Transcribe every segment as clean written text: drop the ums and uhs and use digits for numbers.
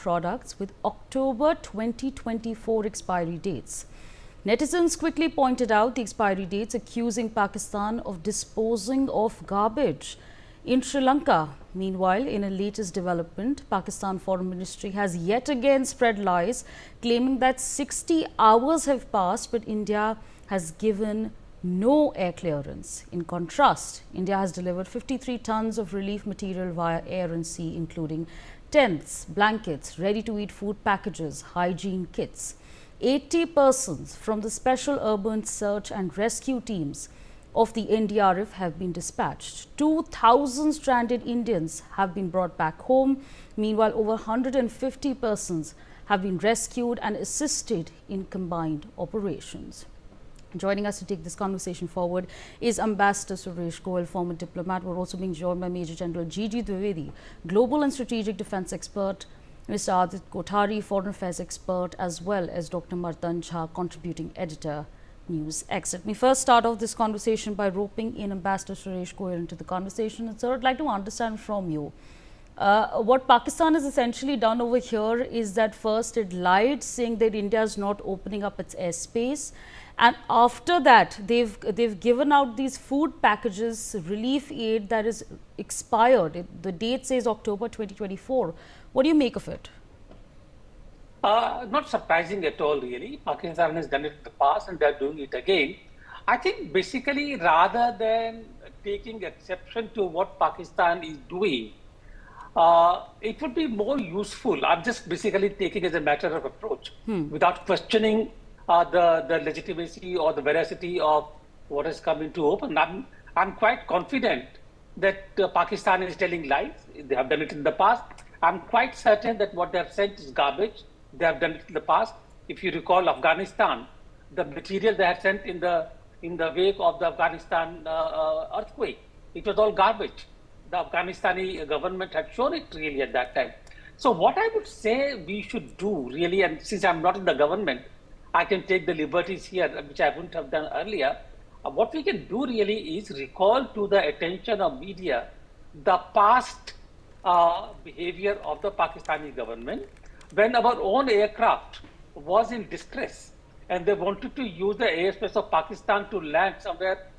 products with October 2024 expiry dates. Netizens quickly pointed out the expiry dates, accusing Pakistan of disposing of garbage in Sri Lanka. Meanwhile, in a latest development, Pakistan Foreign Ministry has yet again spread lies, claiming that 60 hours have passed, but India has given no air clearance. In contrast, India has delivered 53 tons of relief material via air and sea, including tents, blankets, ready-to-eat food packages, hygiene kits. 80 persons from the Special Urban Search and Rescue teams of the NDRF have been dispatched. 2,000 stranded Indians have been brought back home. Meanwhile, over 150 persons have been rescued and assisted in combined operations. Joining us to take this conversation forward is Ambassador Suresh Goyal, former diplomat. We're also being joined by Major General G.G. Dwivedi, global and strategic defense expert, Mr. Adit Kothari, foreign affairs expert, as well as Dr. Martan Jha, contributing editor, Newsx. Let me first start off this conversation by roping in Ambassador Suresh Goyal into the conversation. And sir, I'd like to understand from you, what Pakistan has essentially done over here is that first it lied, saying that India is not opening up its airspace. And after that, they've given out these food packages, relief aid that is expired. The date says October 2024. What do you make of it? Not surprising at all, really. Pakistan has done it in the past and they're doing it again. I think basically, rather than taking exception to what Pakistan is doing, it would be more useful. I'm just basically taking as a matter of approach without questioning the legitimacy or the veracity of what has come into open. I'm quite confident that Pakistan is telling lies. They have done it in the past. I'm quite certain that what they have sent is garbage. They have done it in the past. If you recall Afghanistan, the material they had sent in the wake of the Afghanistan earthquake, it was all garbage. The Afghanistani government had shown it really at that time. So what I would say we should do really, and since I'm not in the government, I can take the liberties here, which I wouldn't have done earlier. What we can do really is recall to the attention of media the past behavior of the Pakistani government when our own aircraft was in distress and they wanted to use the airspace of Pakistan to land somewhere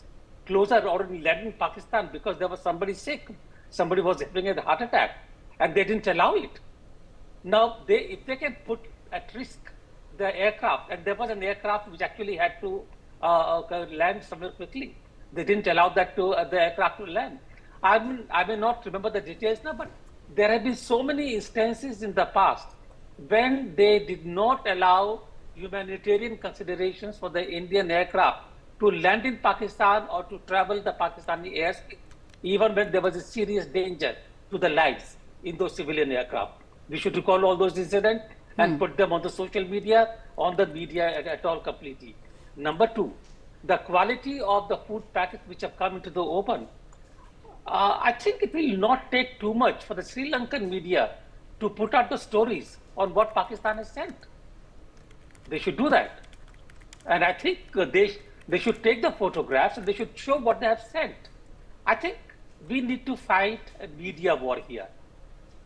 closer or land in Pakistan because there was somebody sick, somebody was having a heart attack, and they didn't allow it. Now, if they can put at risk the aircraft, and there was an aircraft which actually had to land somewhere quickly, they didn't allow that to the aircraft to land. I may not remember the details now, but there have been so many instances in the past when they did not allow humanitarian considerations for the Indian aircraft to land in Pakistan or to travel the Pakistani airspace, even when there was a serious danger to the lives in those civilian aircraft. We should recall all those incidents and put them on the social media, on the media at all completely. Number two, the quality of the food packets which have come into the open. I think it will not take too much for the Sri Lankan media to put out the stories on what Pakistan has sent. They should do that. And I think they should take the photographs and they should show what they have sent. I think we need to fight a media war here,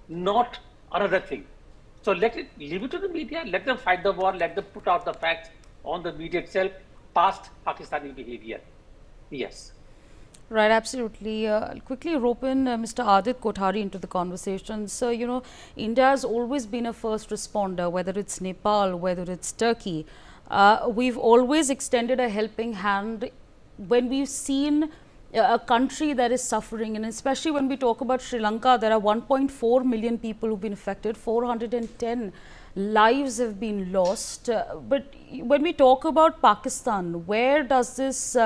not another thing. So leave it to the media, let them fight the war, let them put out the facts on the media itself, past Pakistani behavior. Yes. Right, absolutely. I'll quickly rope in Mr. Adit Kothari into the conversation. So, you know, India has always been a first responder, whether it's Nepal, whether it's Turkey. We've always extended a helping hand when we've seen a country that is suffering, and especially when we talk about Sri Lanka, there are 1.4 million people who've been affected, 410 lives have been lost. But when we talk about Pakistan, where does this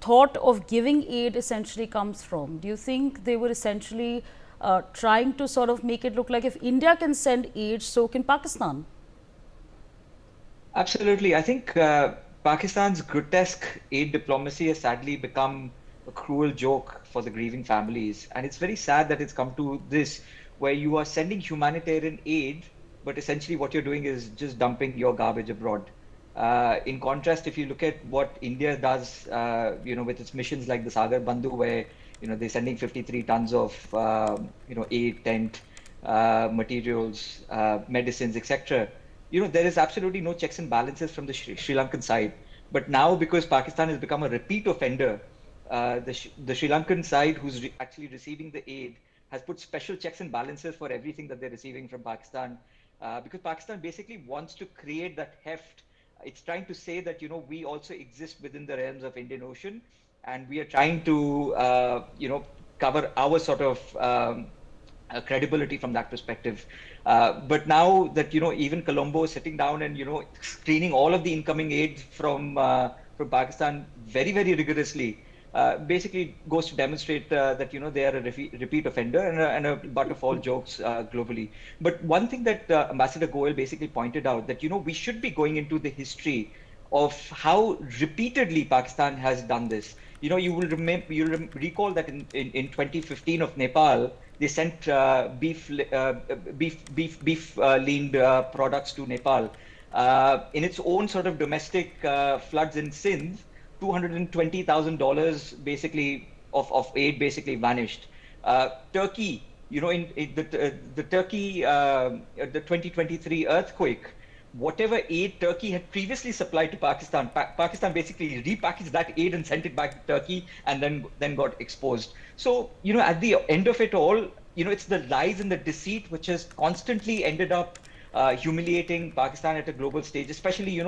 thought of giving aid essentially comes from? Do you think they were essentially trying to sort of make it look like if India can send aid, so can Pakistan? Absolutely. I think Pakistan's grotesque aid diplomacy has sadly become a cruel joke for the grieving families. And it's very sad that it's come to this, where you are sending humanitarian aid, but essentially what you're doing is just dumping your garbage abroad. In contrast, if you look at what India does, with its missions like the Sagar Bandhu, where, they're sending 53 tons of, aid, tent, materials, medicines, etc. There is absolutely no checks and balances from the Sri Lankan side. But now, because Pakistan has become a repeat offender, the Sri Lankan side, who's actually receiving the aid, has put special checks and balances for everything that they're receiving from Pakistan, because Pakistan basically wants to create that heft. It's trying to say that we also exist within the realms of Indian Ocean, and we are trying to cover our sort of credibility from that perspective. But now that even Colombo is sitting down and screening all of the incoming aid from Pakistan very, very rigorously, basically goes to demonstrate that they are a repeat offender and a butt of all jokes globally. But one thing that Ambassador Goel basically pointed out, that we should be going into the history of how repeatedly Pakistan has done this. You will remember, recall that in 2015 of Nepal, they sent beef leaned products to Nepal. In its own sort of domestic floods in Sindh, $220,000 basically of aid basically vanished. Turkey, in the Turkey, the 2023 earthquake, whatever aid Turkey had previously supplied to Pakistan, Pakistan basically repackaged that aid and sent it back to Turkey, and then got exposed. So, at the end of it all, it's the lies and the deceit which has constantly ended up humiliating Pakistan at a global stage, especially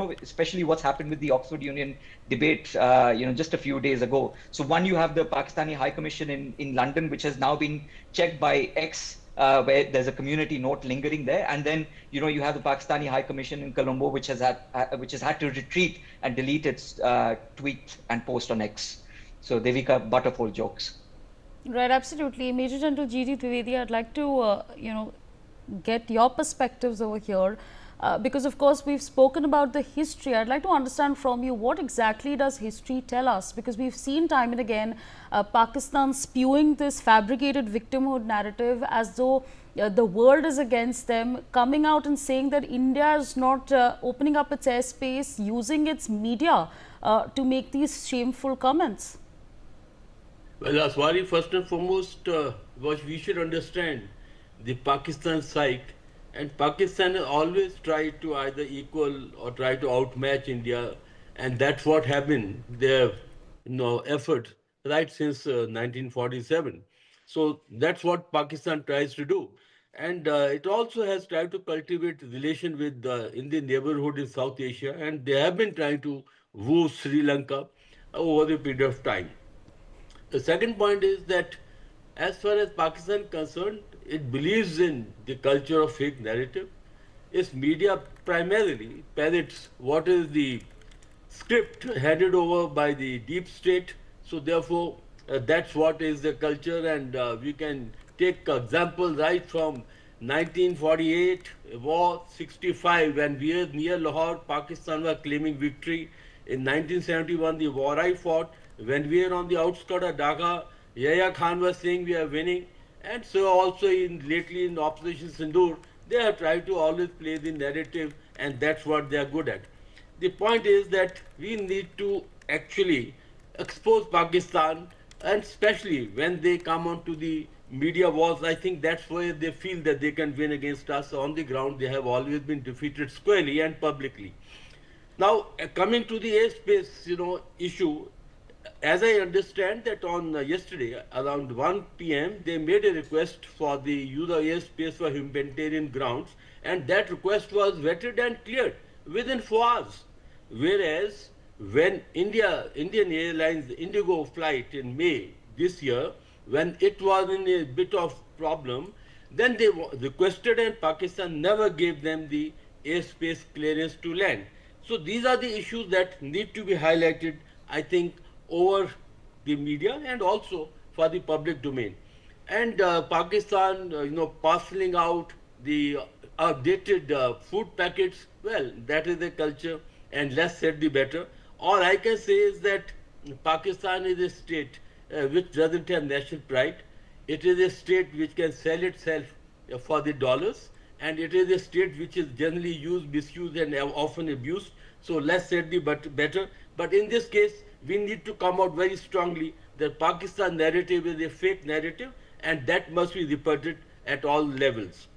what's happened with the Oxford Union debate, just a few days ago. So one, you have the Pakistani High Commission in London, which has now been checked by X, where there's a community note lingering there, and then you have the Pakistani High Commission in Colombo, which has had to retreat and delete its tweet and post on X. So Devika, butt of all jokes. Right, absolutely. Major General G.D. Trivedi, I'd like to get your perspectives over here, because of course we've spoken about the history. I'd like to understand from you, what exactly does history tell us, because we've seen time and again Pakistan spewing this fabricated victimhood narrative as though the world is against them, coming out and saying that India is not opening up its airspace, using its media to make these shameful comments. Well, Aswari, first and foremost, what we should understand, the Pakistan side, and Pakistan always tried to either equal or try to outmatch India, and that's what happened, their effort right since 1947. So that's what Pakistan tries to do. And it also has tried to cultivate relation with the Indian neighborhood in South Asia, and they have been trying to woo Sri Lanka over a period of time. The second point is that as far as Pakistan is concerned, it believes in the culture of fake narrative. Its media primarily parrots what is the script handed over by the deep state. So therefore, that's what is the culture, and we can take examples right from 1948, war 65, when we were near Lahore, Pakistan was claiming victory. In 1971, the war I fought, when we were on the outskirts of Dhaka, Yahya Khan was saying we are winning. And so also lately in Operation Sindoor, they have tried to always play the narrative, and that's what they are good at. The point is that we need to actually expose Pakistan, and especially when they come onto the media wars, I think that's where they feel that they can win against us. On the ground, they have always been defeated squarely and publicly. Now, coming to the airspace, issue, as I understand that on yesterday around 1 p.m. they made a request for the use of airspace for humanitarian grounds, and that request was vetted and cleared within 4 hours. Whereas when Indian Airlines Indigo flight in May this year, when it was in a bit of problem, then they requested and Pakistan never gave them the airspace clearance to land. So these are the issues that need to be highlighted, I think, over the media and also for the public domain. And Pakistan, parceling out the outdated food packets, well, that is the culture, and less said the better. All I can say is that Pakistan is a state which doesn't have national pride. It is a state which can sell itself for the dollars, and it is a state which is generally used, misused, and often abused. So less said the better. But in this case, we need to come out very strongly that Pakistan narrative is a fake narrative, and that must be rebutted at all levels.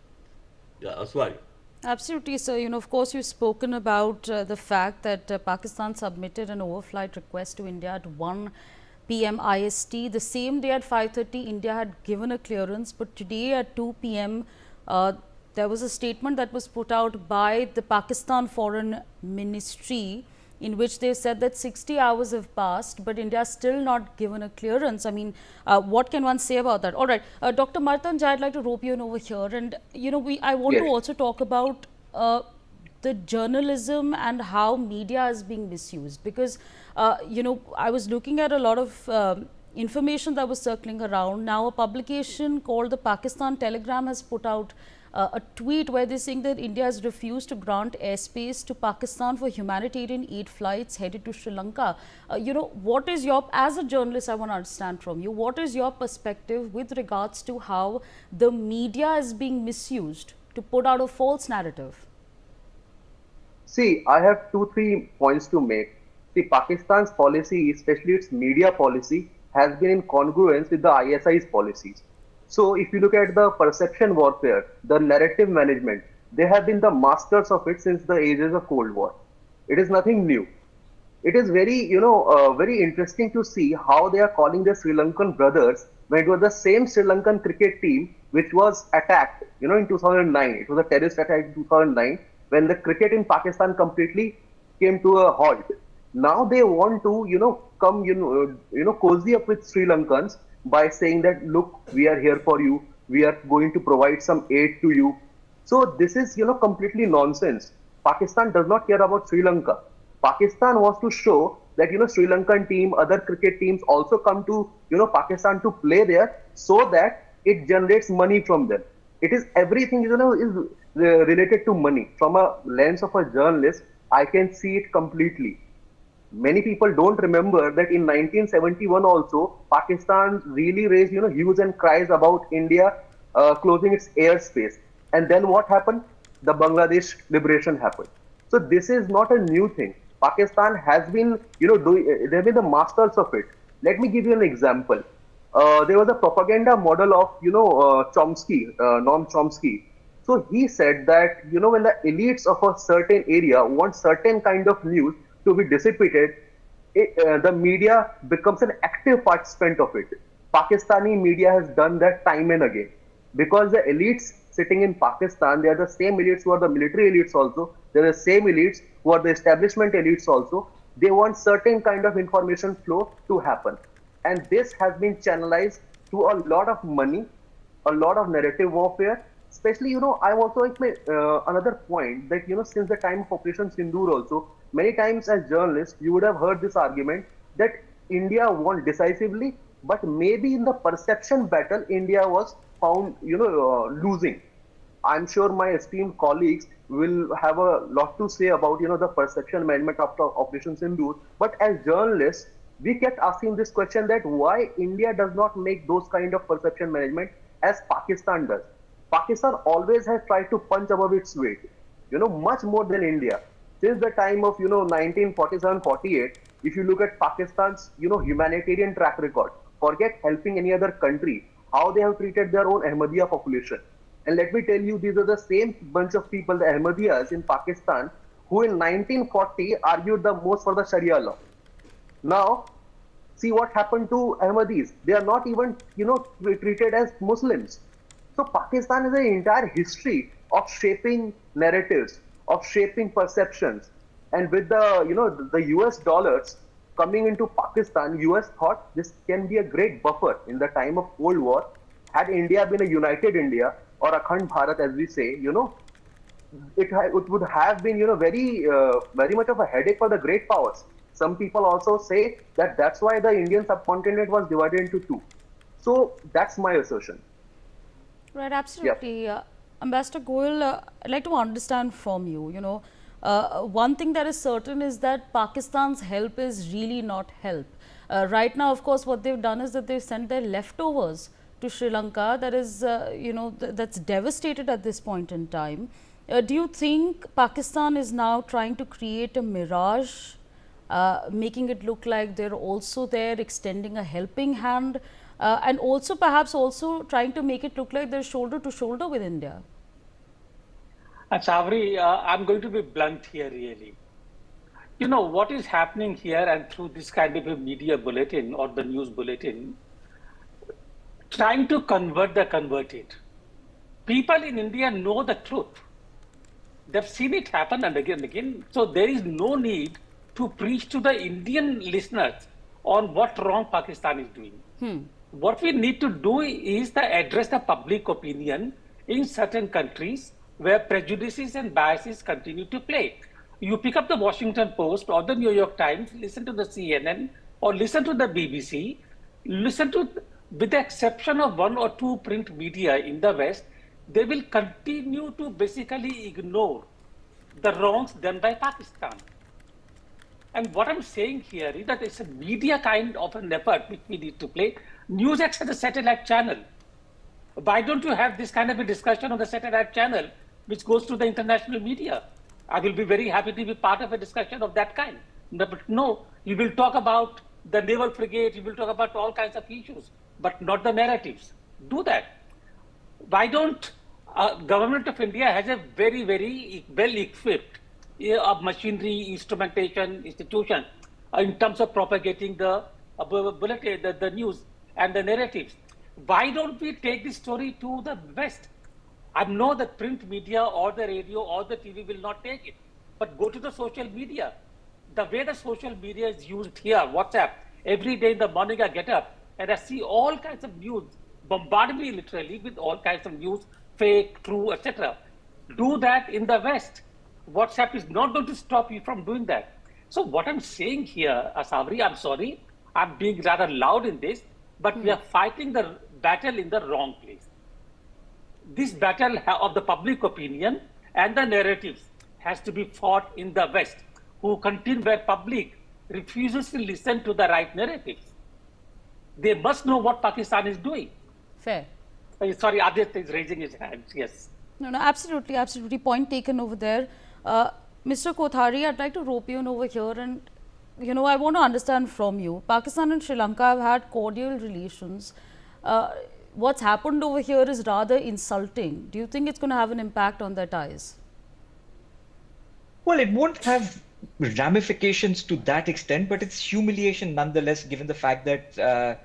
Yeah, Aswari. Absolutely, sir. Of course, you've spoken about the fact that Pakistan submitted an overflight request to India at 1 p.m. IST. The same day at 5:30, India had given a clearance, but today at 2 p.m., there was a statement that was put out by the Pakistan Foreign Ministry, in which they said that 60 hours have passed, but India is still not given a clearance. I mean, what can one say about that? All right, Dr. Martanjay, I'd like to rope you in over here. And, I want to Yes. also talk about the journalism and how media is being misused. Because, I was looking at a lot of information that was circling around. Now, a publication called the Pakistan Telegram has put out a tweet where they're saying that India has refused to grant airspace to Pakistan for humanitarian aid flights headed to Sri Lanka. What is your, as a journalist, I want to understand from you, what is your perspective with regards to how the media is being misused to put out a false narrative? See, I have two, 3 points to make. See, Pakistan's policy, especially its media policy, has been in congruence with the ISI's policies. So, if you look at the perception warfare, the narrative management, they have been the masters of it since the ages of Cold War. It is nothing new. It is very interesting to see how they are calling the Sri Lankan brothers when it was the same Sri Lankan cricket team which was attacked, in 2009. It was a terrorist attack in 2009 when the cricket in Pakistan completely came to a halt. Now they want to, come, cozy up with Sri Lankans by saying that, look, we are here for you. We are going to provide some aid to you. So this is, completely nonsense. Pakistan does not care about Sri Lanka. Pakistan wants to show that, Sri Lankan team, other cricket teams also come to, Pakistan to play there so that it generates money from them. It is everything, is related to money. From a lens of a journalist, I can see it completely. Many people don't remember that in 1971 also, Pakistan really raised, hues and cries about India closing its airspace. And then what happened? The Bangladesh liberation happened. So this is not a new thing. Pakistan has been, they've been the masters of it. Let me give you an example. There was a propaganda model of, Chomsky, Noam Chomsky. So he said that, when the elites of a certain area want certain kind of news to be dissipated, the media becomes an active participant of it. Pakistani media has done that time and again. Because the elites sitting in Pakistan, they are the same elites who are the military elites also. They are the same elites who are the establishment elites also. They want certain kind of information flow to happen. And this has been channelized to a lot of money, a lot of narrative warfare. Especially, I also like another point that, since the time of Operation Sindoor also, many times as journalists, you would have heard this argument that India won decisively, but maybe in the perception battle, India was found, losing. I'm sure my esteemed colleagues will have a lot to say about, the perception management after Operation Sindoor. But as journalists, we kept asking this question that why India does not make those kind of perception management as Pakistan does. Pakistan always has tried to punch above its weight, much more than India. Since the time of, 1947-48, if you look at Pakistan's, humanitarian track record, forget helping any other country, how they have treated their own Ahmadiyya population. And let me tell you, these are the same bunch of people, the Ahmadiyyas in Pakistan, who in 1940 argued the most for the Sharia law. Now, see what happened to Ahmadis. They are not even, treated as Muslims. So Pakistan is an entire history of shaping narratives, of shaping perceptions. And with the US dollars coming into Pakistan, US thought this can be a great buffer in the time of Cold War. Had India been a united India or Akhand Bharat, as we say, it would have been, very much of a headache for the great powers. Some people also say that that's why the Indian subcontinent was divided into two. So that's my assertion. Right, absolutely. Ambassador Goyal, I'd like to understand from you, one thing that is certain is that Pakistan's help is really not help. Right now, of course, what they've done is that they've sent their leftovers to Sri Lanka that is, that's devastated at this point in time. Do you think Pakistan is now trying to create a mirage, making it look like they're also there extending a helping hand? and also perhaps also trying to make it look like they're shoulder to shoulder with India? And Savri, I'm going to be blunt here, really. You know, what is happening here and through this kind of a media bulletin or the news bulletin, trying to convert the converted. People in India know the truth. They've seen it happen and again. So there is no need to preach to the Indian listeners on what wrong Pakistan is doing. What we need to do is to address the public opinion in certain countries where prejudices and biases continue to play. You pick up the Washington Post or the New York Times, listen to the CNN or listen to the BBC, listen to, with the exception of one or two print media in the West, they will continue to basically ignore the wrongs done by Pakistan. And what I'm saying here is that it's a media kind of an effort which we need to play. Newsx has a satellite channel. Why don't you have this kind of a discussion on the satellite channel which goes to the international media? I will be very happy to be part of a discussion of that kind. But no, you will talk about the naval frigate, you will talk about all kinds of issues, but not the narratives. Do that. Why don't government of India has a very, very well equipped machinery, instrumentation, institution in terms of propagating the bulletin, the news and the narratives. Why don't we take this story to the West? I know that print media or the radio or the TV will not take it, but go to the social media. The way the social media is used here, WhatsApp, every day in the morning I get up and I see all kinds of news, bombard me literally with all kinds of news, fake, true, etc. Do that in the West. WhatsApp is not going to stop you from doing that. So what I'm saying here, Savri, I'm sorry, I'm being rather loud in this, but we are fighting the battle in the wrong place. This battle of the public opinion and the narratives has to be fought in the West, who continue where public refuses to listen to the right narratives. They must know what Pakistan is doing. Fair. Sorry, Aditya is raising his hand. Yes. No, absolutely, absolutely. Point taken over there. Mr. Kothari, I'd like to rope you in over here, and I want to understand from you. Pakistan and Sri Lanka have had cordial relations. What's happened over here is rather insulting. Do you think it's going to have an impact on their ties? Well, it won't have ramifications to that extent, but it's humiliation nonetheless, given the fact that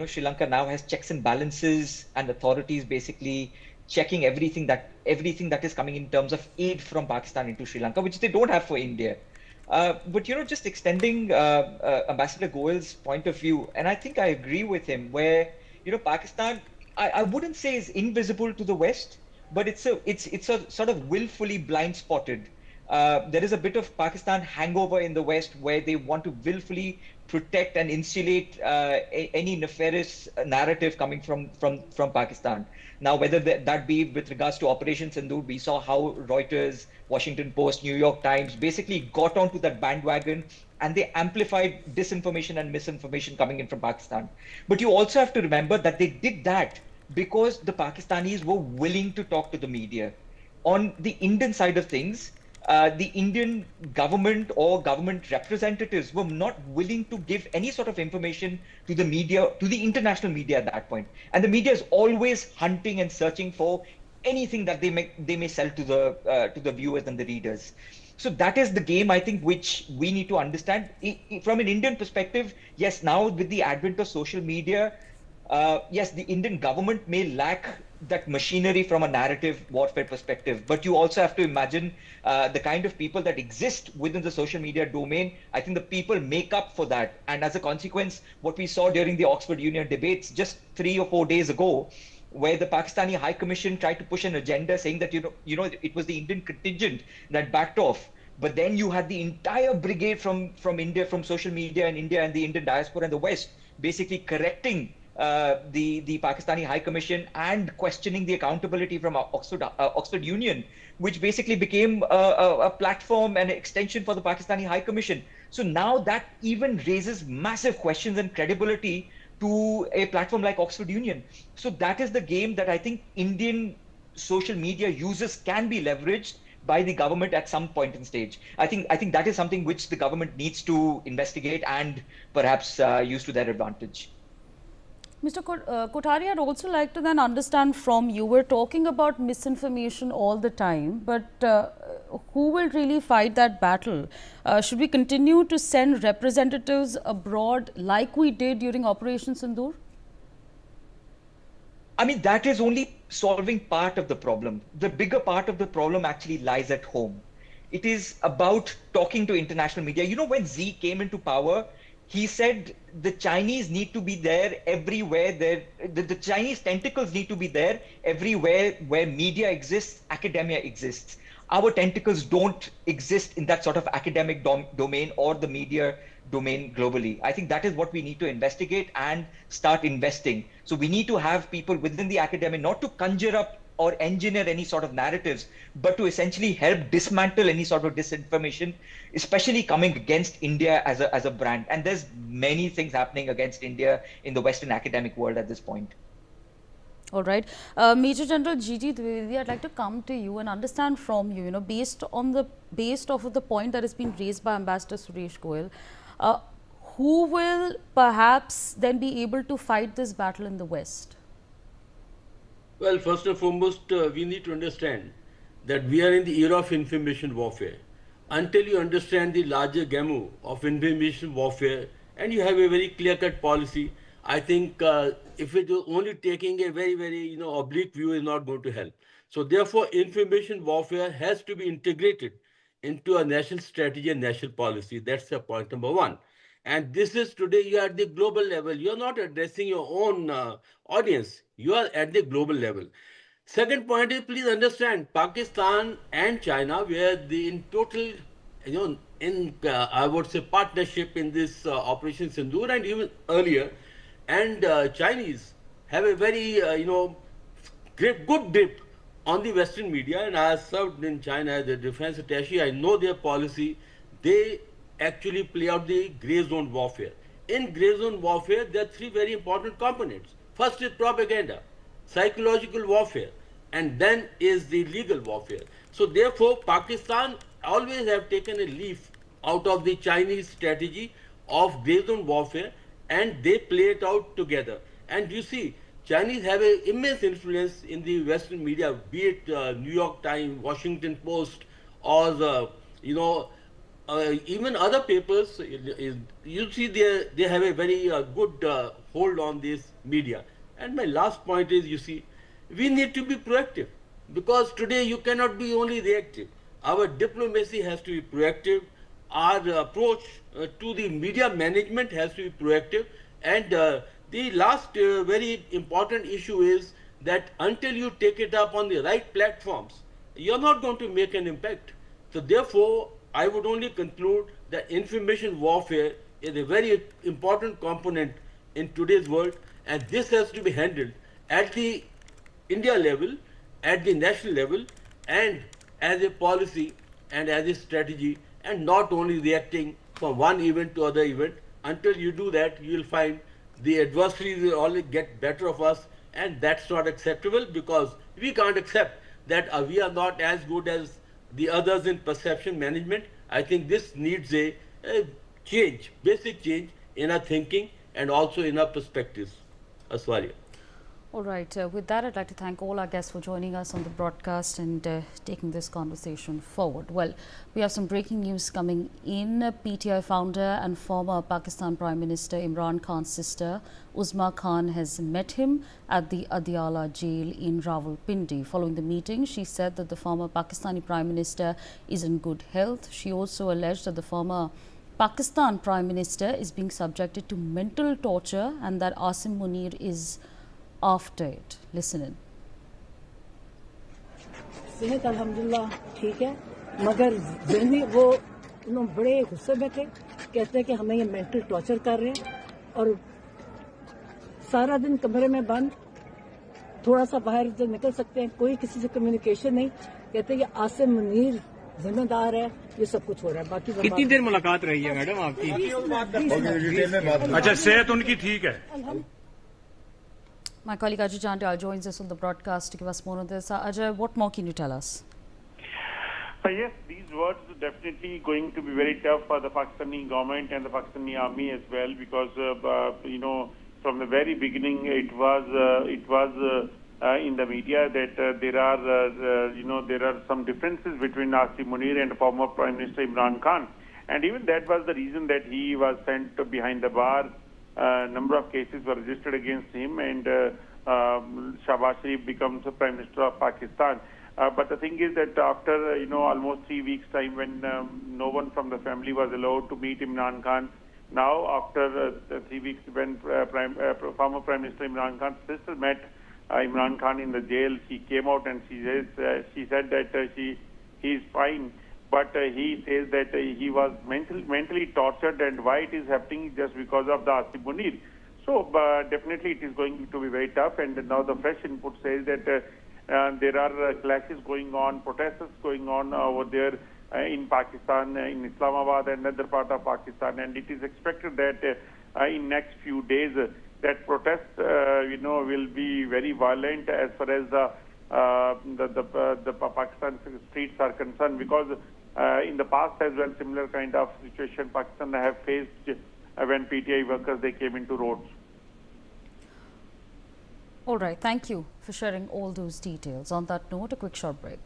Sri Lanka now has checks and balances and authorities basically checking everything that is coming in terms of aid from Pakistan into Sri Lanka, which they don't have for India. But just extending Ambassador Goel's point of view, and I think I agree with him, where Pakistan, I wouldn't say is invisible to the West, but it's a sort of willfully blind spotted. There is a bit of Pakistan hangover in the West where they want to willfully protect and insulate any nefarious narrative coming from Pakistan. Now, whether that be with regards to Operation Sindoor, we saw how Reuters, Washington Post, New York Times basically got onto that bandwagon and they amplified disinformation and misinformation coming in from Pakistan. But you also have to remember that they did that because the Pakistanis were willing to talk to the media. On the Indian side of things, the Indian government or government representatives were not willing to give any sort of information to the media, to the international media at that point. And the media is always hunting and searching for anything that they may sell to the viewers and the readers. So that is the game, I think, which we need to understand. From an Indian perspective, yes, now with the advent of social media, yes, the Indian government may lack that machinery from a narrative warfare perspective, but you also have to imagine the kind of people that exist within the social media domain. I think the people make up for that. And as a consequence, what we saw during the Oxford Union debates just 3 or 4 days ago, where the Pakistani High Commission tried to push an agenda saying that, it was the Indian contingent that backed off. But then you had the entire brigade from India, from social media in India and the Indian diaspora in the West, basically correcting the Pakistani High Commission and questioning the accountability from Oxford Union, which basically became a platform and an extension for the Pakistani High Commission. So now that even raises massive questions and credibility to a platform like Oxford Union. So that is the game that I think Indian social media users can be leveraged by the government at some point in stage. I think that is something which the government needs to investigate and perhaps use to their advantage. Mr. Kothari, I'd also like to then understand from you, we're talking about misinformation all the time, but who will really fight that battle? Should we continue to send representatives abroad like we did during Operation Sindoor? I mean, that is only solving part of the problem. The bigger part of the problem actually lies at home. It is about talking to international media. You know, when Xi came into power, he said the Chinese need to be there everywhere. The Chinese tentacles need to be there everywhere where media exists, academia exists. Our tentacles don't exist in that sort of academic domain or the media domain globally. I think that is what we need to investigate and start investing. So we need to have people within the academia not to conjure up or engineer any sort of narratives, but to essentially help dismantle any sort of disinformation, especially coming against India as a brand. And there's many things happening against India in the Western academic world at this point. All right. Major General G.G. Dwivedi, I'd like to come to you and understand from you, based off of the point that has been raised by Ambassador Suresh Goyal, who will perhaps then be able to fight this battle in the West? Well, first and foremost, we need to understand that we are in the era of information warfare. Until you understand the larger gamut of information warfare and you have a very clear-cut policy, I think if it is only taking a very, very oblique view is not going to help. So therefore, information warfare has to be integrated into a national strategy and national policy. That's the point number one. And this is today you are at the global level. You are not addressing your own audience. You are at the global level. Second point is, please understand, Pakistan and China were in total, I would say, partnership in this Operation Sindoor and even earlier. And Chinese have a very, good grip on the Western media. And I have served in China as a defense attaché. I know their policy. They actually play out the gray zone warfare. In gray zone warfare, there are three very important components. First is propaganda, psychological warfare, and then is the legal warfare. So therefore, Pakistan always have taken a leaf out of the Chinese strategy of gray zone warfare, and they play it out together. And you see, Chinese have an immense influence in the Western media, be it New York Times, Washington Post, or even other papers. You see, they have a very good hold on this media. And my last point is, you see, we need to be proactive, because today you cannot be only reactive. Our diplomacy has to be proactive. Our approach to the media management has to be proactive. And the last very important issue is that until you take it up on the right platforms, you're not going to make an impact. So therefore, I would only conclude that information warfare is a very important component in today's world, and this has to be handled at the India level, at the national level, and as a policy and as a strategy, and not only reacting from one event to other event. Until you do that, you will find the adversaries will always get better of us, and that's not acceptable, because we can't accept that we are not as good as the others in perception management. I think this needs a change, basic change in our thinking and also in our perspectives. Aswarya. All right. With that, I'd like to thank all our guests for joining us on the broadcast and taking this conversation forward. Well, we have some breaking news coming in. PTI founder and former Pakistan Prime Minister Imran Khan's sister, Uzma Khan, has met him at the Adiala jail in Rawalpindi. Following the meeting, she said that the former Pakistani Prime Minister is in good health. She also alleged that the former Pakistan Prime Minister is being subjected to mental torture and that Asim Munir is after it. Listen in. सेहत अल्हम्दुलिल्लाह ठीक है, मगर जहनी वो उन्होंने बड़े गुस्से में थे, कहते हैं कि हमें ये मेंटल टॉर्चर कर रहे हैं और सारा दिन कमरे में बंद, थोड़ा सा बाहर से निकल सकते हैं, कोई किसी से कम्युनिकेशन नहीं, कहते हैं कि आसिम मुनीर जिम्मेदार है, ये सब कुछ हो रहा है। बाकी कितनी देर मुलाकात रही है मैडम आपकी? अच्छा, सेहत उनकी ठीक है। My colleague Ajay Jandyal joins us on the broadcast to give us more on this. Ajay, what more can you tell us? Yes, these words are definitely going to be very tough for the Pakistani government and the Pakistani army as well, because from the very beginning, it was in the media that there are some differences between Asif Munir and former Prime Minister Imran Khan, and even that was the reason that he was sent behind the bar. A number of cases were registered against him, and Shahbaz Sharif becomes the Prime Minister of Pakistan. But the thing is that after almost 3 weeks' time, when no one from the family was allowed to meet Imran Khan, now after 3 weeks, when former Prime Minister Imran Khan's sister met Imran Khan in the jail, she came out and she said that he is fine, but he says that he was mentally tortured, and why it is happening just because of the Asif Munir. So definitely it is going to be very tough, and now the fresh input says that there are clashes going on, protests going on over there in Pakistan, in Islamabad and other part of Pakistan, and it is expected that in next few days that protests will be very violent as far as the Pakistan streets are concerned, because in the past as well similar kind of situation Pakistan have faced when PTI workers they came into roads. All right, thank you for sharing all those details. On that note, a quick short break.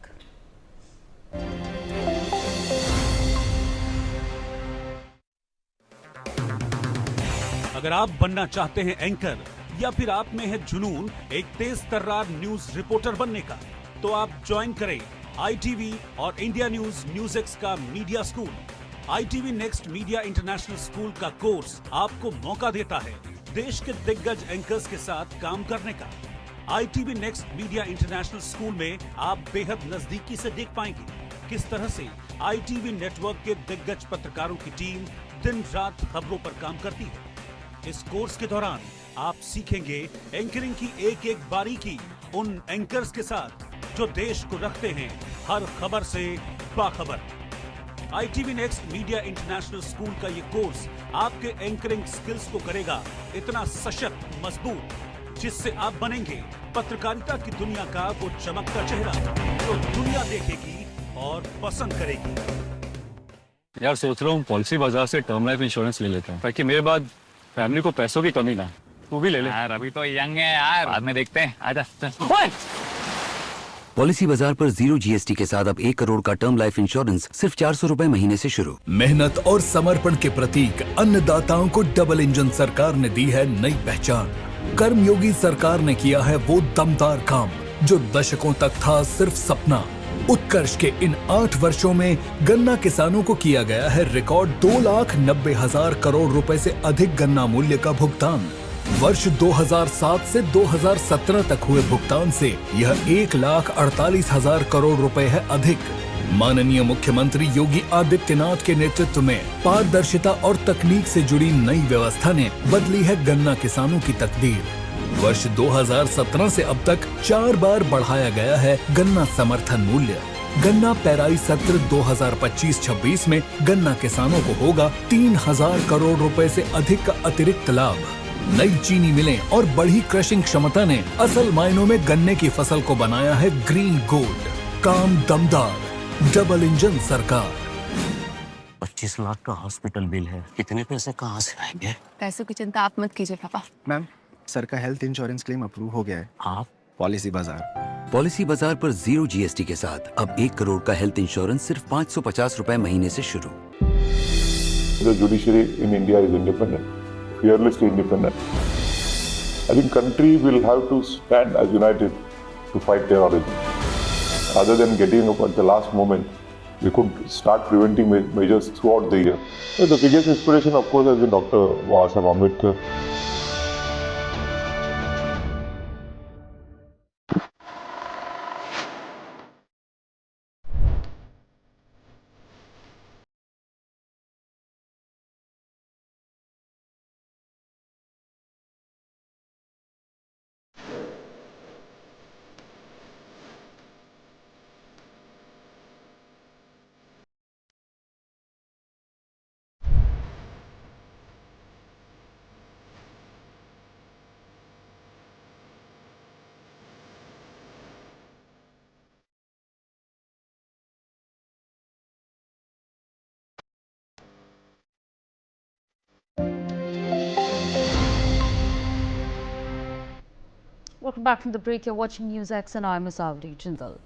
अगर आप बनना चाहते हैं anchor या फिर आप में है जुनून एक तेज तर्रार न्यूज रिपोर्टर बनने का, तो आप ज्वाइन करें ITV और इंडिया न्यूज Newsx का media school. ITV next media international school का कोर्स आपको मौका देता है देश के दिग्गज एंकर्स के साथ काम करने का। ITV next media international school में आप बेहद नजदीकी से देख पाएंगे किस तरह से ITV नेटवर्क के दिग्गज पत्रकारों की टीम दिन रात खबरों पर काम करती है। इस कोर्स के दौरान आप सीखेंगे एंकरिंग की एक एक बारीकी उन एंकर्स के साथ जो देश को रखते हैं हर खबर से बाखबर। ITV next media international school का ये कोर्स आपके एंकरिंग स्किल्स को करेगा इतना सशक्त, मजबूत, जिससे आप बनेंगे पत्रकारिता की दुनिया का वो चमकता चेहरा जो दुनिया देखेगी और पसंद करेगी। यार सोच रहा हूँ पॉलिसी बाजार से टर्म लाइफ इंश्योरेंस ले लेता हूँ ताकि मेरे बाद फैमिली को पैसों की कमी ना। तू भी ले ले यार, अभी तो यंग है यार, बाद में देखते हैं। आजा। पॉलिसी बाजार पर 0 GST के साथ अब 1 करोड़ का टर्म लाइफ इंश्योरेंस सिर्फ 400 रुपए महीने से शुरू। मेहनत और समर्पण के प्रतीक अन्नदाताओं को डबल इंजन सरकार ने दी है नई पहचान। कर्मयोगी सरकार ने किया है वो दमदार काम जो दशकों तक था सिर्फ सपना। उत्कर्ष के इन 8 वर्षों में गन्ना किसानों को किया गया है रिकॉर्ड 2,90,000 करोड़ रुपए से अधिक गन्ना मूल्य का भुगतान। वर्ष 2007 से 2017 तक हुए भुगतान से यह 1,48,000 करोड़ रुपए है अधिक। माननीय मुख्यमंत्री योगी आदित्यनाथ के नेतृत्व में पारदर्शिता और तकनीक से जुड़ी नई व्यवस्था ने बदली है गन्ना किसानों की तकदीर। वर्ष 2017 से अब तक 4 बार बढ़ाया गया है गन्ना समर्थन मूल्य। गन्ना पेराई सत्र 2025-26 में गन्ना किसानों को होगा 3,000 करोड़ रुपए से अधिक का अतिरिक्त लाभ। नई चीनी मिलें और बढ़ी क्रशिंग क्षमता ने असल मायनों में गन्ने की फसल को बनाया है ग्रीन गोल्ड। काम दमदार, डबल इंजन सरकार। 25 लाख का हॉस्पिटल बिल है, कितने पैसे कहाँ से आएंगे? पैसों की चिंता आप मत कीजिए पापा। मैम, सर का हेल्थ इंश्योरेंस क्लेम अप्रूव हो गया है। आप पॉलिसी बाजार। पॉलिसी बाजार पर 0 GST के साथ अब 1 करोड़ का हेल्थ इंश्योरेंस सिर्फ 550 रुपए महीने से शुरू। The judiciary in India is independent, fearlessly independent. I think country will have to stand as united to fight terrorism. Rather than getting up at the last moment, we could start preventing measures throughout the year. So the biggest inspiration, of course, has been Dr. Saheb Ambedkar. Welcome back from the break. You're watching Newsx and I'm Asawari Jindal.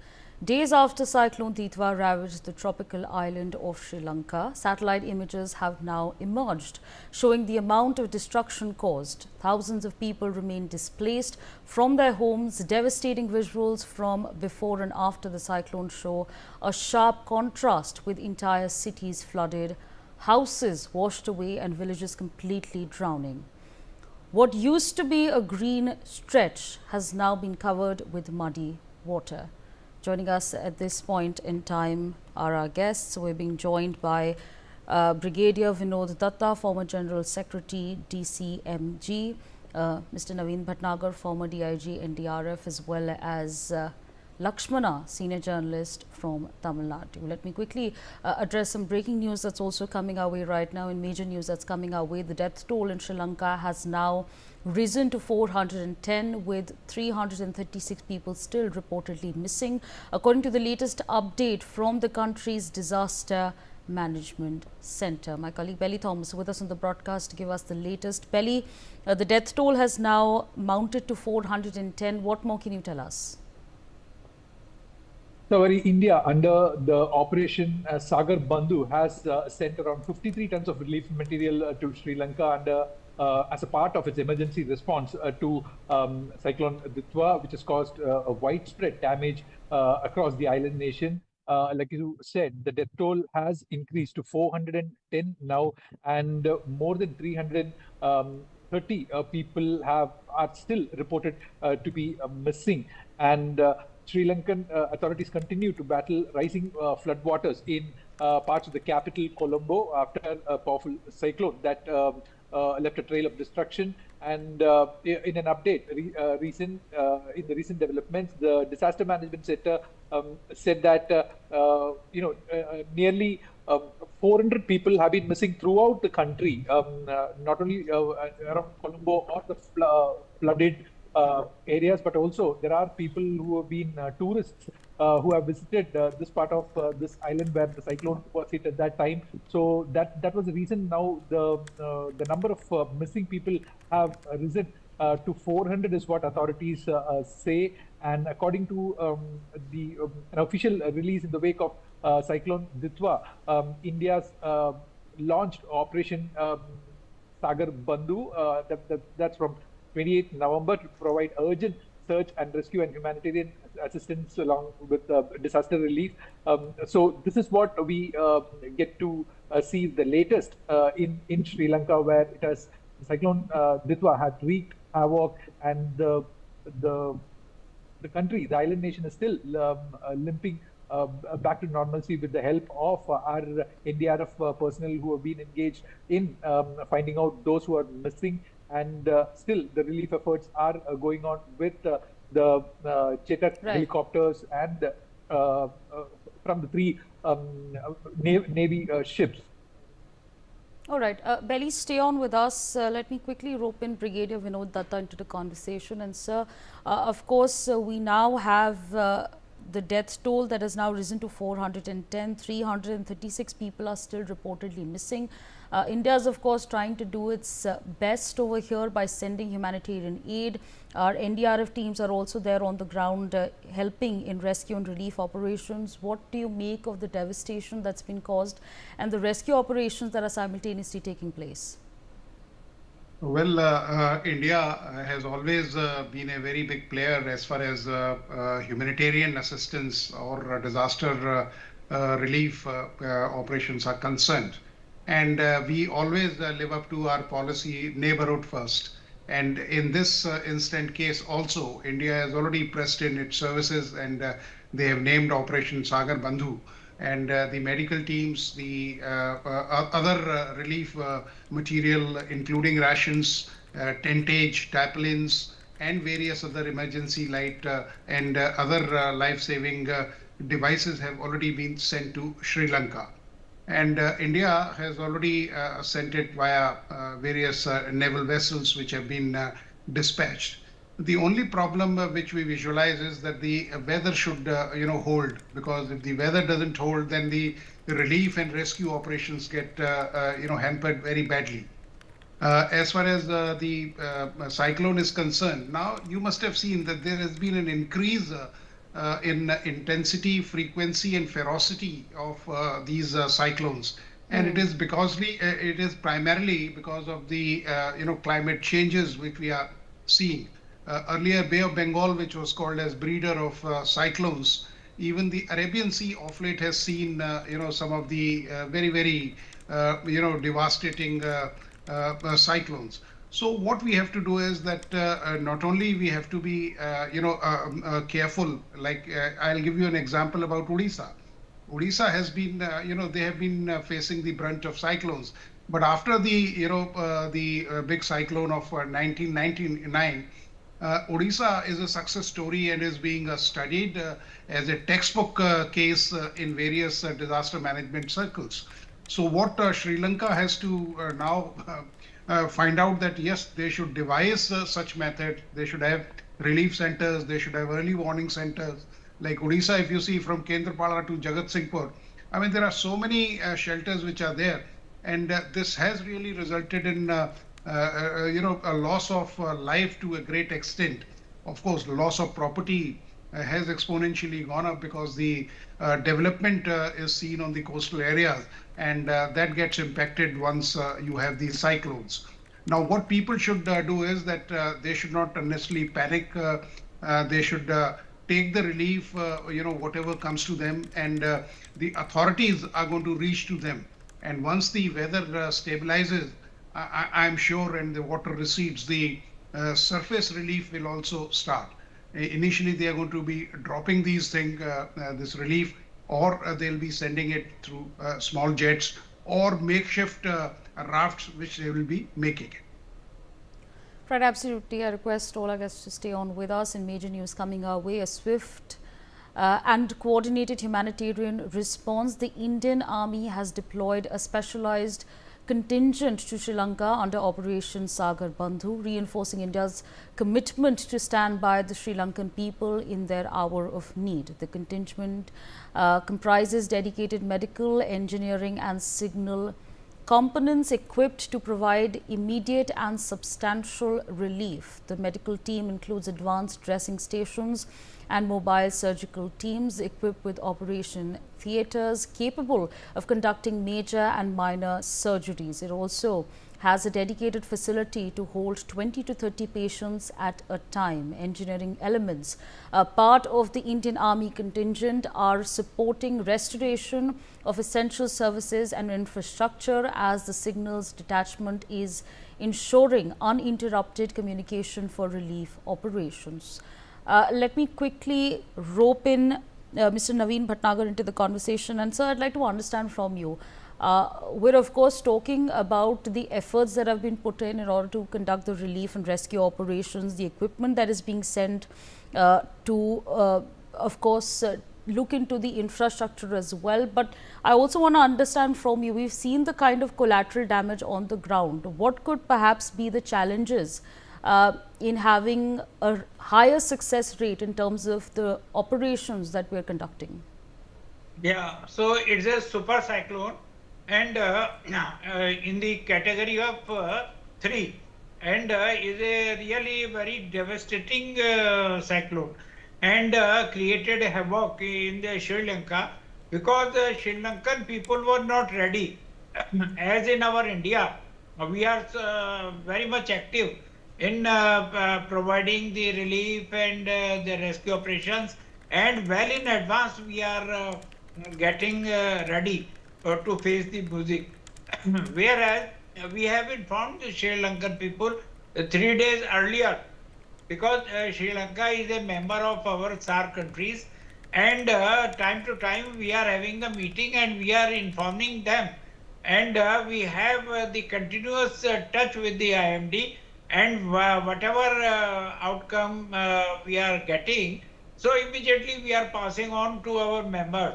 Days after Cyclone Ditwah ravaged the tropical island of Sri Lanka, satellite images have now emerged showing the amount of destruction caused. Thousands of people remain displaced from their homes. Devastating visuals from before and after the cyclone show a sharp contrast, with entire cities flooded, houses washed away and villages completely drowning. What used to be a green stretch has now been covered with muddy water. Joining us at this point in time are our guests. We're being joined by Brigadier Vinod Datta, former General Secretary, DCMG, Mr. Naveen Bhatnagar, former DIG, NDRF, as well as Lakshmana, senior journalist from Tamil Nadu. Let me quickly address some breaking news that's also coming our way right now. In major news that's coming our way, the death toll in Sri Lanka has now risen to 410, with 336 people still reportedly missing, according to the latest update from the country's disaster management center. My colleague Belly Thomas with us on the broadcast to give us the latest. Belly, the death toll has now mounted to 410. What more can you tell us? So, India, under the Operation Sagar Bandhu, has sent around 53 tons of relief material to Sri Lanka as a part of its emergency response to Cyclone Ditwah, which has caused a widespread damage across the island nation. Like you said, the death toll has increased to 410 now, and more than 330 people are still reported to be missing. And Sri Lankan authorities continue to battle rising floodwaters in parts of the capital, Colombo, after a powerful cyclone that left a trail of destruction. And in an update, in the recent developments, the Disaster Management Center said that nearly 400 people have been missing throughout the country, not only around Colombo or the flooded areas, but also there are people who have been tourists who have visited this part of this island where the cyclone was hit at that time. So that was the reason. Now the number of missing people have risen to 400 is what authorities say. And according to an official release in the wake of Cyclone Ditwah, India's launched Operation Sagar Bandhu. That's from 28th November to provide urgent search and rescue and humanitarian assistance along with disaster relief. So this is what we get to see the latest in Sri Lanka, where it has Cyclone Ditwah had wreaked havoc, and the country, the island nation, is still limping back to normalcy with the help of our NDRF personnel who have been engaged in finding out those who are missing. And still, the relief efforts are going on with the Chetak helicopters and from the three Navy ships. All right, Belly, stay on with us. Let me quickly rope in Brigadier Vinod Datta into the conversation. And sir, of course, we now have the death toll that has now risen to 410. 336 people are still reportedly missing. India is, of course, trying to do its best over here by sending humanitarian aid. Our NDRF teams are also there on the ground helping in rescue and relief operations. What do you make of the devastation that's been caused and the rescue operations that are simultaneously taking place? Well, India has always been a very big player as far as humanitarian assistance or disaster relief operations are concerned. And we always live up to our policy, neighborhood first. And in this instant case also, India has already pressed in its services, and they have named Operation Sagar Bandhu. And the medical teams, the other relief material, including rations, tentage, tarpaulins, and various other emergency light and other life-saving devices have already been sent to Sri Lanka. And India has already sent it via various naval vessels which have been dispatched. The only problem which we visualize is that the weather should, hold, because if the weather doesn't hold, then the relief and rescue operations get, hampered very badly. As far as the cyclone is concerned, now you must have seen that there has been an increase in intensity, frequency, and ferocity of these cyclones, and it is it is primarily because of the climate changes which we are seeing. Earlier, Bay of Bengal, which was called as breeder of cyclones, even the Arabian Sea of late has seen some of the very devastating cyclones. So what we have to do is that not only we have to be careful. Like I'll give you an example about Odisha. Odisha has been they have been facing the brunt of cyclones, but after the big cyclone of 1999. Odisha is a success story and is being studied as a textbook case in various disaster management circles. So what Sri Lanka has to now find out that yes, they should devise such method. They should have relief centers. They should have early warning centers. Like Odisha, if you see from Kendrapara to Jagatsinghpur, I mean there are so many shelters which are there, and this has really resulted in a loss of life to a great extent. Of course, loss of property has exponentially gone up because the development is seen on the coastal areas, and that gets impacted once you have these cyclones. Now, what people should do is that they should not necessarily panic. They should take the relief, whatever comes to them, and the authorities are going to reach to them. And once the weather stabilizes, I'm sure, and the water recedes, the surface relief will also start. Initially, they are going to be dropping these things, this relief, or they'll be sending it through small jets or makeshift rafts, which they will be making. Right, absolutely. I request all our guests to stay on with us. In major news coming our way, a swift and coordinated humanitarian response. The Indian Army has deployed a specialized contingent to Sri Lanka under Operation Sagar Bandhu, reinforcing India's commitment to stand by the Sri Lankan people in their hour of need. The contingent comprises dedicated medical, engineering and signal components equipped to provide immediate and substantial relief. The medical team includes advanced dressing stations and mobile surgical teams equipped with operation theatres capable of conducting major and minor surgeries. It also has a dedicated facility to hold 20 to 30 patients at a time. Engineering elements, part of the Indian Army contingent, are supporting restoration of essential services and infrastructure, as the signals detachment is ensuring uninterrupted communication for relief operations. Let me quickly rope in Mr. Naveen Bhatnagar into the conversation. And sir, I'd like to understand from you. We're of course talking about the efforts that have been put in order to conduct the relief and rescue operations, the equipment that is being sent to, of course, look into the infrastructure as well. But I also want to understand from you, we've seen the kind of collateral damage on the ground. What could perhaps be the challenges in having a higher success rate in terms of the operations that we're conducting? Yeah, so it's a super cyclone, and in the category of 3, and is a really very devastating cyclone, and created havoc in the Sri Lanka, because the Sri Lankan people were not ready. As in our India, we are very much active in providing the relief and the rescue operations, and well in advance we are getting ready to face the music. Whereas we have informed the Sri Lankan people 3 days earlier, because Sri Lanka is a member of our SAARC countries, and time to time we are having a meeting and we are informing them, and we have the continuous touch with the IMD, and whatever outcome we are getting, so immediately we are passing on to our members,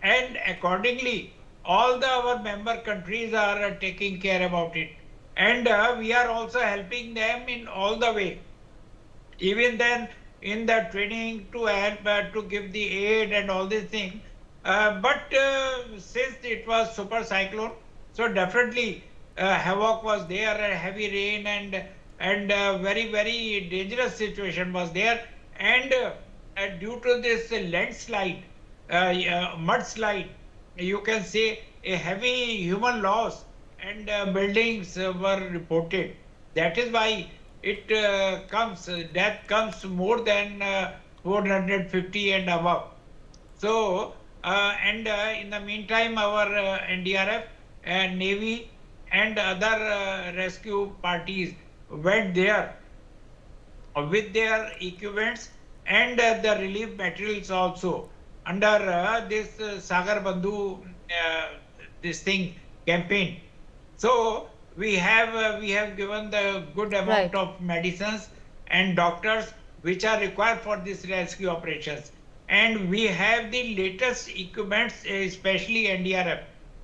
and accordingly all our member countries are taking care about it, and we are also helping them in all the way, even then in the training to help to give the aid and all these things. But since it was super cyclone, so definitely havoc was there, heavy rain and very dangerous situation was there, and due to this landslide, mudslide, you can say a heavy human loss and buildings were reported. That is why it death comes more than 450 and above. So, in the meantime, our NDRF and Navy and other rescue parties went there with their equipments and the relief materials also under this Sagar Bandhu this thing campaign. So we have given the good amount of medicines and doctors which are required for this rescue operations, and we have the latest equipments, especially NDRF.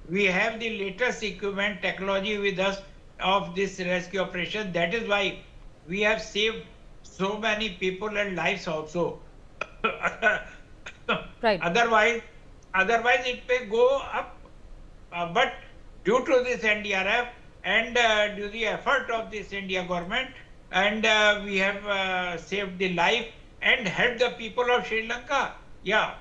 We have the latest equipment technology with us of this rescue operation. That is why we have saved so many people and lives also. Otherwise it may go up, but due to this NDRF and due to the effort of this India government, and we have saved the life and helped the people of Sri Lanka. Yeah.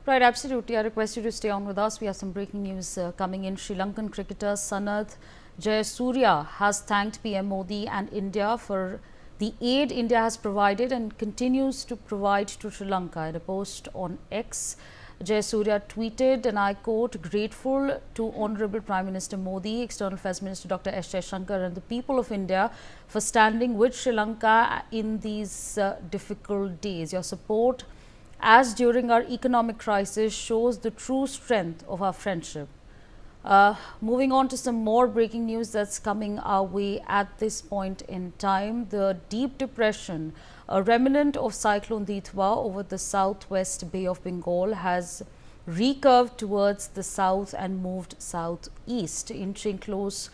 Right, absolutely. I request you to stay on with us. We have some breaking news coming in. Sri Lankan cricketer Sanath Jayasuriya has thanked PM Modi and India for the aid India has provided and continues to provide to Sri Lanka. In a post on X, Jayasuriya tweeted, and I quote, "Grateful to Honorable Prime Minister Modi, External Affairs Minister Dr. S. Jaishankar and the people of India for standing with Sri Lanka in these difficult days. Your support as during our economic crisis shows the true strength of our friendship." Moving on to some more breaking news that's coming our way at this point in time. The deep depression, a remnant of Cyclone Ditwah over the southwest Bay of Bengal, has recurved towards the south and moved southeast, inching close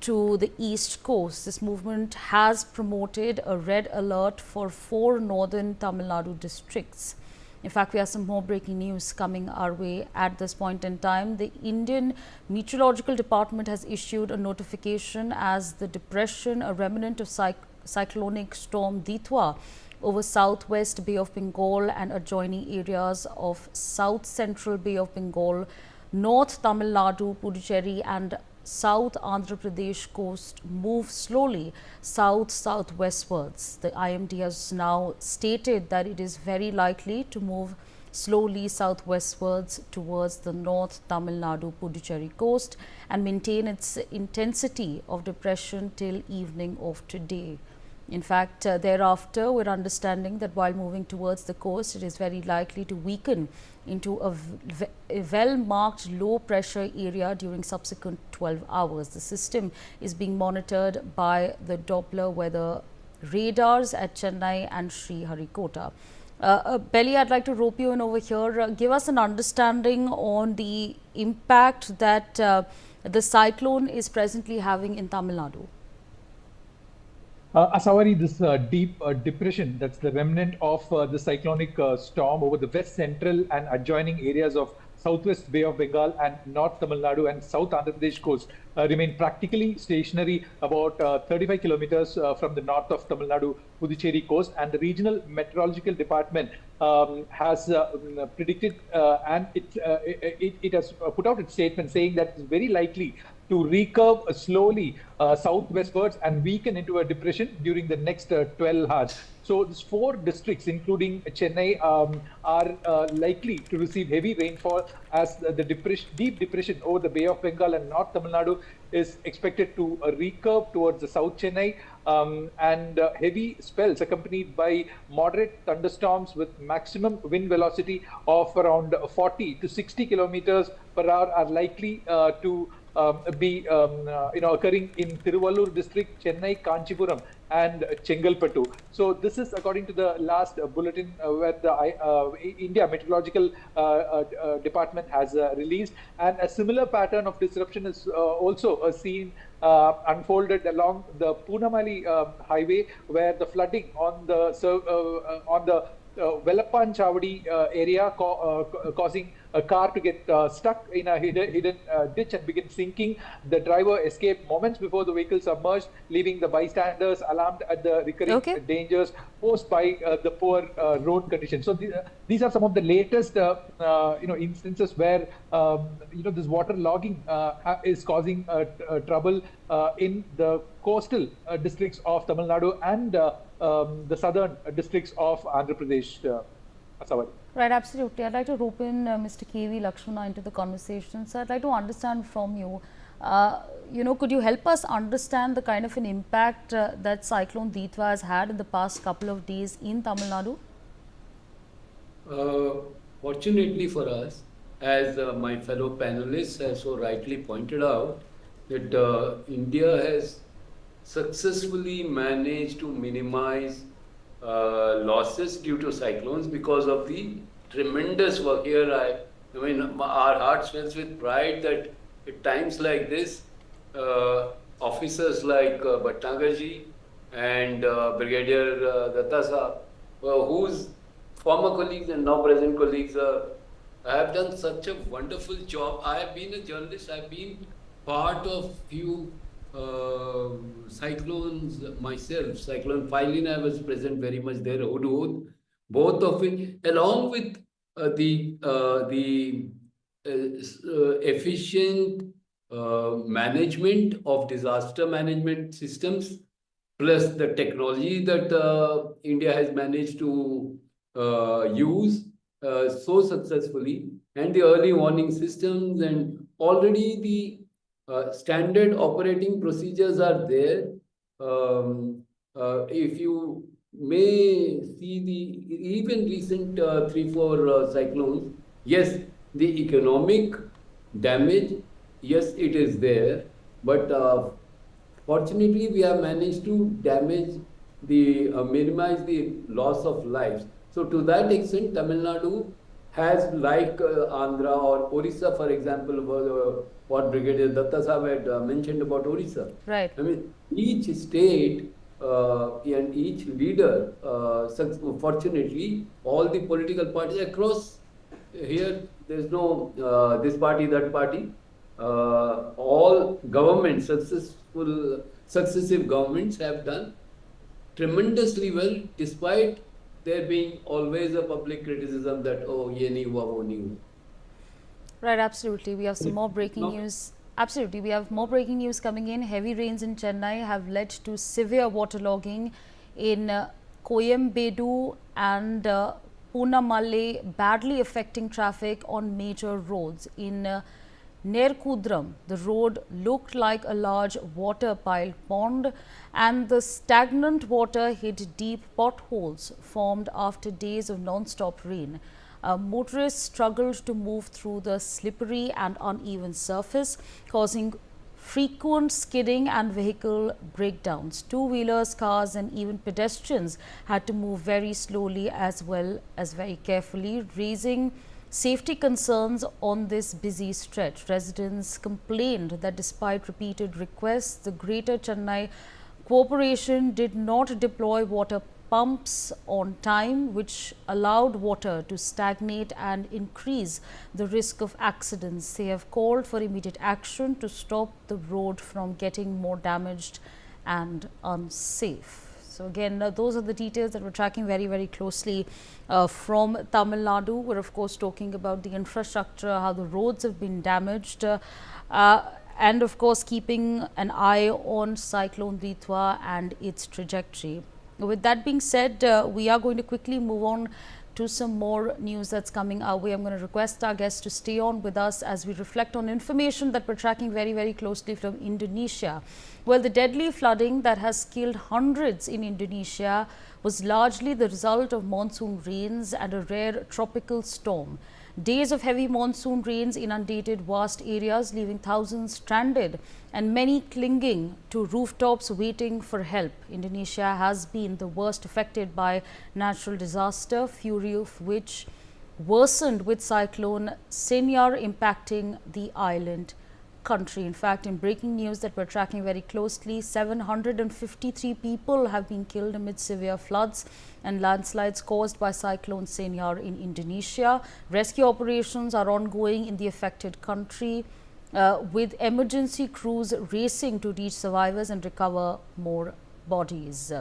to the east coast. This movement has promoted a red alert for 4 northern Tamil Nadu districts. In fact, we have some more breaking news coming our way at this point in time. The Indian Meteorological Department has issued a notification as the depression, a remnant of cyclonic storm Ditwah over southwest Bay of Bengal and adjoining areas of south central Bay of Bengal, north Tamil Nadu, Puducherry and South Andhra Pradesh coast move slowly south-southwestwards. The IMD has now stated that it is very likely to move slowly southwestwards towards the north Tamil Nadu Puducherry coast and maintain its intensity of depression till evening of today. In fact, thereafter, we're understanding that while moving towards the coast, it is very likely to weaken into a well-marked low-pressure area during subsequent 12 hours. The system is being monitored by the Doppler weather radars at Chennai and Sriharikota. Belly, I'd like to rope you in over here. Give us an understanding on the impact that the cyclone is presently having in Tamil Nadu. Asawari, this deep depression, that's the remnant of the cyclonic storm over the west central and adjoining areas of southwest Bay of Bengal and north Tamil Nadu and south Andhra Pradesh coast, remain practically stationary about 35 kilometers from the north of Tamil Nadu Puducherry coast, and the regional meteorological department has predicted and it has put out its statement saying that it's very likely to recurve slowly southwestwards and weaken into a depression during the next 12 hours. So these 4 districts, including Chennai, are likely to receive heavy rainfall as the deep depression over the Bay of Bengal and North Tamil Nadu is expected to recurve towards the South Chennai, and heavy spells accompanied by moderate thunderstorms with maximum wind velocity of around 40 to 60 kilometers per hour are likely to be occurring in Tiruvallur district, Chennai, Kanchipuram and Chengalpattu. So this is according to the last bulletin where the India Meteorological Department has released, and a similar pattern of disruption is also seen unfolded along the Poonamali highway, where the flooding on the Velappan Chavadi area causing a car to get stuck in a hidden ditch and begin sinking. The driver escaped moments before the vehicle submerged, leaving the bystanders alarmed at the recurring dangers posed by the poor road conditions. So these are some of the latest instances where this water logging is causing trouble in the coastal districts of Tamil Nadu and the southern districts of Andhra Pradesh. Savari. Right, absolutely. I'd like to rope in Mr. K.V. Lakshmana into the conversation. So I'd like to understand from you, could you help us understand the kind of an impact that Cyclone Ditwah has had in the past couple of days in Tamil Nadu? Fortunately for us, as my fellow panelists have so rightly pointed out, that India has successfully managed to minimize losses due to cyclones because of the tremendous work here. I mean, our heart swells with pride that at times like this, officers like Bhatnagarji and Brigadier Datta Saab, whose former colleagues and now present colleagues have done such a wonderful job. I have been a journalist, I've been part of few cyclones myself. Cyclone Philin, I was present very much there. Hudhud, both of it, along with the efficient management of disaster management systems, plus the technology that India has managed to use so successfully, and the early warning systems, and already the standard operating procedures are there. If you may see the even recent 3-4 cyclones, yes, the economic damage, yes, it is there, but fortunately we have managed to minimize the loss of lives. So to that extent, Tamil Nadu has, like Andhra or Orissa, for example, what Brigadier Datta Saab had mentioned about Orissa. Right. I mean, each state and each leader, fortunately, all the political parties across here, there's no this party, that party. All governments, successive governments have done tremendously well, despite there being always a public criticism that, oh, ye nahi hua, wo nahi hua. Right, absolutely. We have some more breaking news. Absolutely. We have more breaking news coming in. Heavy rains in Chennai have led to severe waterlogging in Coimbatore and Poonamalle, badly affecting traffic on major roads. In Nerkudram, the road looked like a large water-piled pond, and the stagnant water hid deep potholes formed after days of non-stop rain. Motorists struggled to move through the slippery and uneven surface, causing frequent skidding and vehicle breakdowns. Two-wheelers, cars and even pedestrians had to move very slowly as well as very carefully, raising safety concerns on this busy stretch. Residents complained that despite repeated requests, the Greater Chennai Corporation did not deploy water pumps on time, which allowed water to stagnate and increase the risk of accidents. They have called for immediate action to stop the road from getting more damaged and unsafe. So again, those are the details that we're tracking very, very closely from Tamil Nadu. We're of course talking about the infrastructure, how the roads have been damaged, and of course keeping an eye on Cyclone Ditwah and its trajectory. With that being said, we are going to quickly move on to some more news that's coming our way. I'm going to request our guests to stay on with us as we reflect on information that we're tracking very, very closely from Indonesia. Well, the deadly flooding that has killed hundreds in Indonesia was largely the result of monsoon rains and a rare tropical storm. Days of heavy monsoon rains inundated vast areas, leaving thousands stranded and many clinging to rooftops waiting for help. Indonesia has been the worst affected by natural disaster, fury of which worsened with cyclone Senyar impacting the island country. In fact, in breaking news that we're tracking very closely, 753 people have been killed amid severe floods and landslides caused by Cyclone Ditwah in Indonesia. Rescue operations are ongoing in the affected country, with emergency crews racing to reach survivors and recover more bodies.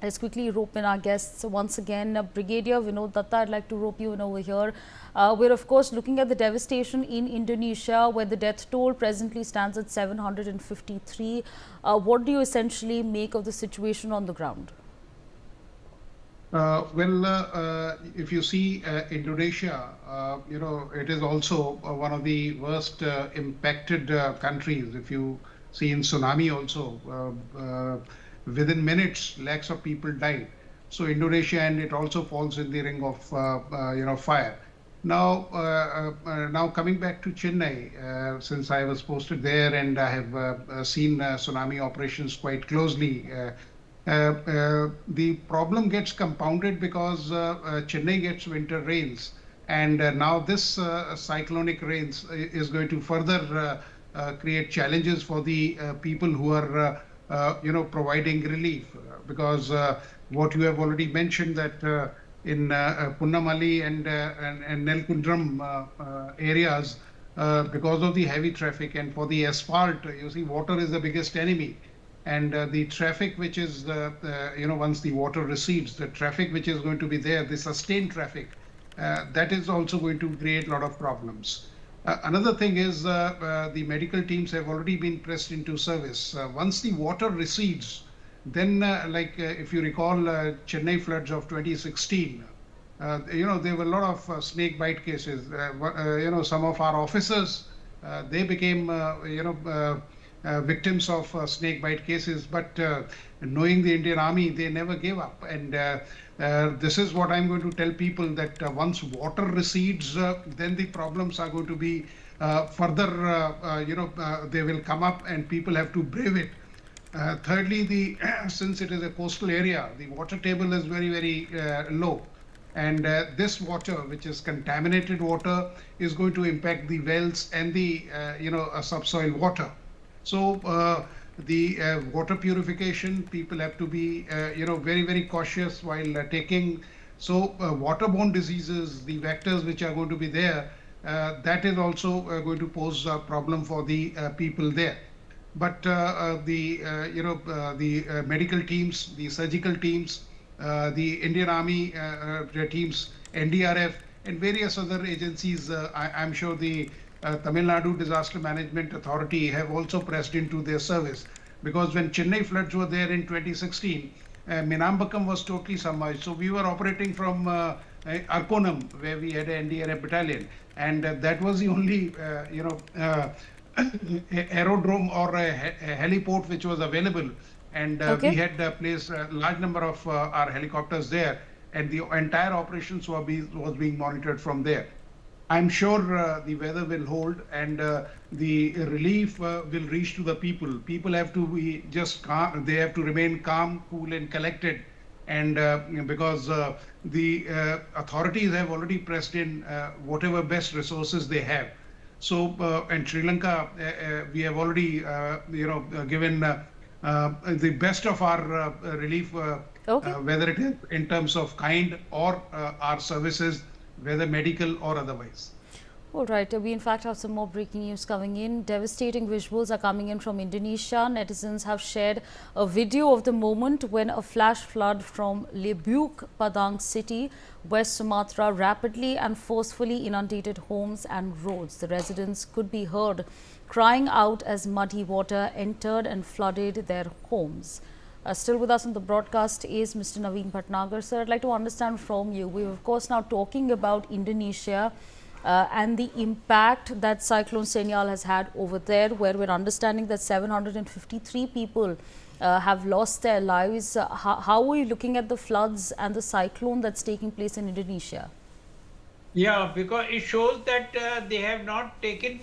Let's quickly rope in our guests once again. Brigadier Vinod Datta, I'd like to rope you in over here. We're of course looking at the devastation in Indonesia, where the death toll presently stands at 753. What do you essentially make of the situation on the ground? If you see Indonesia, it is also one of the worst impacted countries. If you see in tsunami also, within minutes, lakhs of people died. So Indonesia, and it also falls in the ring of fire. Now coming back to Chennai, since I was posted there and I have seen tsunami operations quite closely. The problem gets compounded because Chennai gets winter rains, and now this cyclonic rains is going to further create challenges for the people who are providing relief, because what you have already mentioned that in Punnamali and Nelkundram areas, because of the heavy traffic and for the asphalt, you see, water is the biggest enemy. And the traffic which is, once the water recedes, the traffic which is going to be there, the sustained traffic, that is also going to create a lot of problems. Another thing is the medical teams have already been pressed into service. Once the water recedes, then if you recall Chennai floods of 2016, there were a lot of snake bite cases. Some of our officers, they became, victims of snake bite cases, but knowing the Indian Army, they never gave up. And this is what I'm going to tell people, that once water recedes, then the problems are going to be further, they will come up and people have to brave it. Thirdly, since it is a coastal area, the water table is very, very low. And this water, which is contaminated water, is going to impact the wells and the, subsoil water. So the water purification, people have to be, very, very cautious while taking. So waterborne diseases, the vectors which are going to be there, that is also going to pose a problem for the people there. But the medical teams, the surgical teams, the Indian Army teams, NDRF, and various other agencies, I'm sure the Tamil Nadu Disaster Management Authority have also pressed into their service, because when Chennai floods were there in 2016, Minambakam was totally submerged. So we were operating from Arkonam, where we had an NDRF battalion, and that was the only aerodrome or a heliport which was available, and we had placed a large number of our helicopters there, and the entire operations was being monitored from there. I'm sure the weather will hold, and the relief will reach to the people. People have to be just calm. They have to remain calm, cool, and collected. And because the authorities have already pressed in whatever best resources they have. So, in Sri Lanka, we have already, given the best of our relief, whether it is in terms of kind or our services, whether medical or otherwise. All right, we in fact have some more breaking news coming in. Devastating visuals are coming in from Indonesia. Netizens have shared a video of the moment when a flash flood from Lebuk, Padang city, West Sumatra, rapidly and forcefully inundated homes and roads. The residents could be heard crying out as muddy water entered and flooded their homes. Still with us on the broadcast is Mr. Naveen Bhatnagar. Sir, I'd like to understand from you. We're of course now talking about Indonesia and the impact that Cyclone Ditwah has had over there, where we're understanding that 753 people have lost their lives. How are you looking at the floods and the cyclone that's taking place in Indonesia? Yeah, because it shows that they have not taken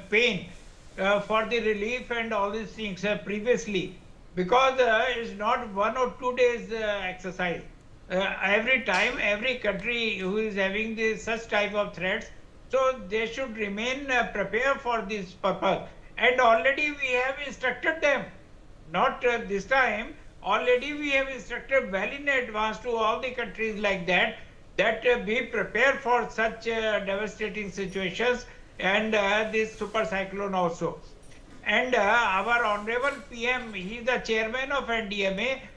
pain for the relief and all these things previously. Because it's not 1 or 2 days exercise. Every time, every country who is having such type of threats, so they should remain prepared for this purpose. and already we have instructed them, not this time, already we have instructed well in advance to all the countries like that, be prepared for such devastating situations and this super cyclone also. And our honorable PM, he is the chairman of NDMA,